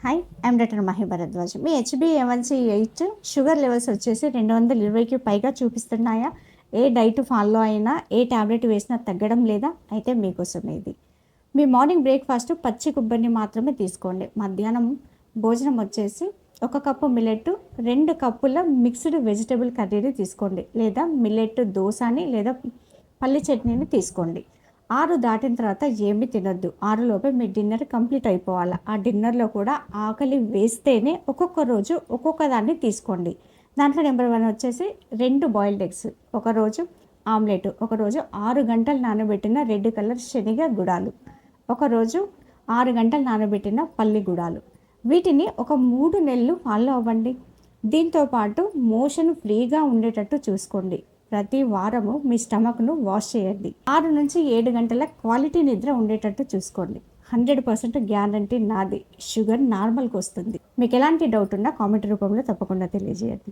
Hi, I'm doctor Mahi Bharadwaj. మీ హెచ్బిఏవన్సీ 8 sugar levels వచ్చేసి 220కి పైగా చూపిస్తున్నాయా? ఏ డైట్ ఫాలో అయినా, ఏ టాబ్లెట్ వేసినా తగ్గడం లేదా? అయితే మీకోసమే ఇది. మీ మార్నింగ్ బ్రేక్ఫాస్ట్ పచ్చి కొబ్బరిని మాత్రమే తీసుకోండి. మధ్యాహ్నం భోజనం వచ్చేసి 1 కప్పు మిల్లెట్, 2 కప్పుల మిక్స్డ్ వెజిటబుల్ కర్రీని తీసుకోండి. లేదా మిల్లెట్ దోసని లేదా పల్లి చట్నీని తీసుకోండి. 6 దాటిన తర్వాత ఏమీ తినొద్దు. 6 లోపే మీ డిన్నర్ కంప్లీట్ అయిపోవాలి. ఆ డిన్నర్లో కూడా ఆకలి వేస్తేనే ఒక్కొక్క రోజు ఒక్కొక్క దాన్ని తీసుకోండి. దాంట్లో నెంబర్ 1 వచ్చేసి 2 బాయిల్డ్ ఎగ్స్, ఒకరోజు ఆమ్లెట్, ఒకరోజు 6 గంటలు నానబెట్టిన రెడ్ కలర్ శనగ గుడాలు, ఒకరోజు 6 గంటలు నానబెట్టిన పల్లి గుడాలు. వీటిని ఒక 3 నెలలు ఫాలో అవ్వండి. దీంతోపాటు మోషన్ ఫ్రీగా ఉండేటట్టు చూసుకోండి. ప్రతి వారము మీ స్టమక్ను వాష్ చేయండి. 6 నుంచి 7 గంటల క్వాలిటీ నిద్ర ఉండేటట్టు చూసుకోండి. 100% గ్యారంటీ నాది. షుగర్ నార్మల్కి వస్తుంది. మీకు ఎలాంటి డౌట్ ఉన్నా కామెంట్ రూపంలో తప్పకుండా తెలియజేయండి.